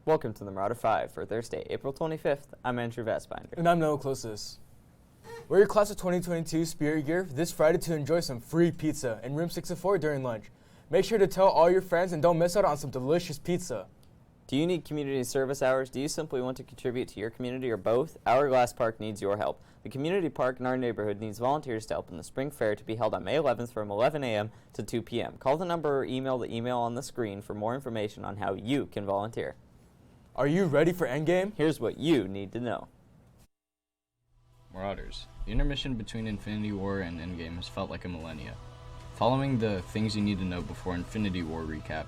Welcome to the Marauder 5 for Thursday, April 25th. I'm Andrew Vastbinder. And I'm Noah Closest. Wear your class of 2022 spirit gear this Friday to enjoy some free pizza in room 604 during lunch. Make sure to tell all your friends and don't miss out on some delicious pizza. Do you need community service hours? Do you simply want to contribute to your community, or both? Hourglass Park needs your help. The community park in our neighborhood needs volunteers to help in the spring fair to be held on May 11th from 11 a.m. to 2 p.m. Call the number or email the email on the screen for more information on how you can volunteer. Are you ready for Endgame? Here's what you need to know. Marauders, the intermission between Infinity War and Endgame has felt like a millennia. Following the Things You Need to Know Before Infinity War recap,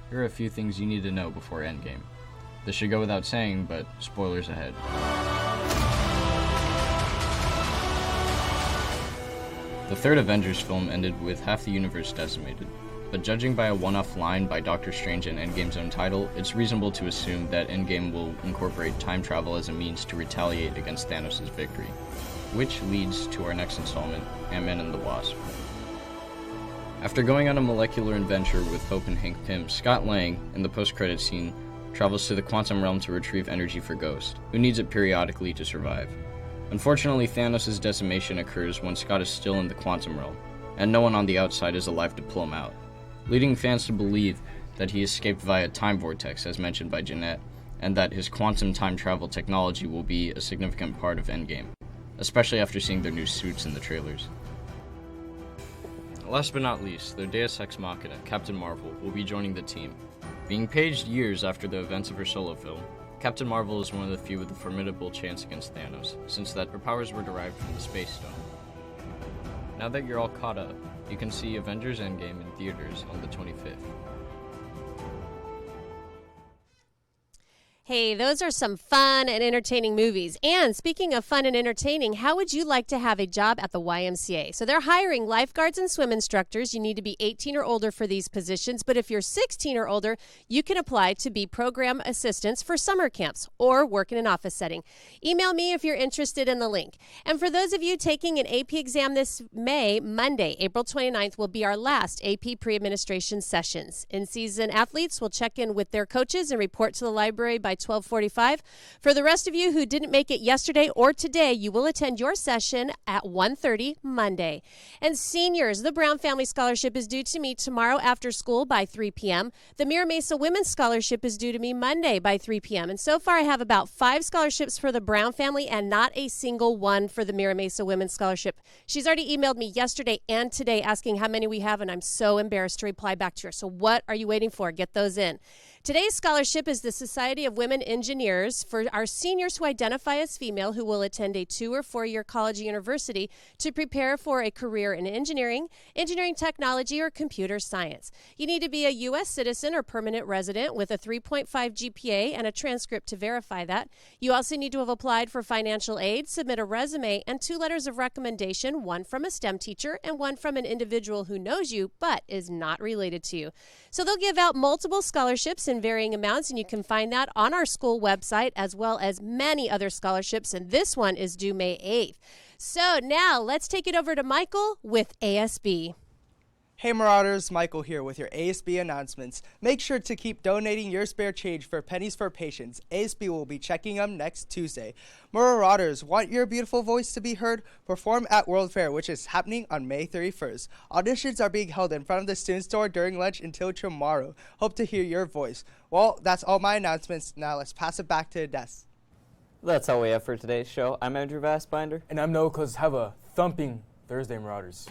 here are a few things you need to know before Endgame. This should go without saying, but spoilers ahead. The third Avengers film ended with half the universe decimated, but judging by a one-off line by Doctor Strange in Endgame's own title, it's reasonable to assume that Endgame will incorporate time travel as a means to retaliate against Thanos' victory, which leads to our next installment, Ant-Man and the Wasp. After going on a molecular adventure with Hope and Hank Pym, Scott Lang, in the post-credit scene, travels to the quantum realm to retrieve energy for Ghost, who needs it periodically to survive. Unfortunately, Thanos' decimation occurs when Scott is still in the quantum realm, and no one on the outside is alive to pull him out, leading fans to believe that he escaped via time vortex, as mentioned by Jeanette, and that his quantum time travel technology will be a significant part of Endgame, especially after seeing their new suits in the trailers. Last but not least, their Deus Ex Machina, Captain Marvel, will be joining the team. Being paged years after the events of her solo film, Captain Marvel is one of the few with a formidable chance against Thanos, since that her powers were derived from the Space Stone. Now that you're all caught up, you can see Avengers Endgame in theaters on the 25th. Hey, those are some fun and entertaining movies. And speaking of fun and entertaining, how would you like to have a job at the YMCA? So they're hiring lifeguards and swim instructors. You need to be 18 or older for these positions. But if you're 16 or older, you can apply to be program assistants for summer camps or work in an office setting. Email me if you're interested in the link. And for those of you taking an AP exam this May, Monday, April 29th, will be our last AP pre-administration sessions. In-season athletes will check in with their coaches and report to the library by 12:45. For the rest of you who didn't make it yesterday or today, you will attend your session at 1:30 Monday. And seniors, the Brown Family Scholarship is due to me tomorrow after school by 3 p.m. The Mira Mesa Women's Scholarship is due to me Monday by 3 p.m. And so far I have about 5 scholarships for the Brown family and not a single one for the Mira Mesa Women's Scholarship. She's already emailed me yesterday and today asking how many we have, and I'm so embarrassed to reply back to her. So what are you waiting for? Get those in. Today's scholarship is the Society of Women Engineers for our seniors who identify as female who will attend a 2- or 4-year college or university to prepare for a career in engineering technology, or computer science. You need to be a U.S. citizen or permanent resident with a 3.5 GPA and a transcript to verify that. You also need to have applied for financial aid, submit a resume, and 2 letters of recommendation, one from a STEM teacher and one from an individual who knows you but is not related to you. So they'll give out multiple scholarships in varying amounts, and you can find that on our school website, as well as many other scholarships, and this one is due May 8th. So now let's take it over to Michael with ASB. Hey Marauders, Michael here with your ASB announcements. Make sure to keep donating your spare change for Pennies for Patients. ASB will be checking them next Tuesday. Marauders, want your beautiful voice to be heard? Perform at World Fair, which is happening on May 31st. Auditions are being held in front of the student store during lunch until tomorrow. Hope to hear your voice. Well, that's all my announcements. Now let's pass it back to the desk. That's all we have for today's show. I'm Andrew Vastbinder. And I'm Noah Closest. Have a thumping Thursday, Marauders.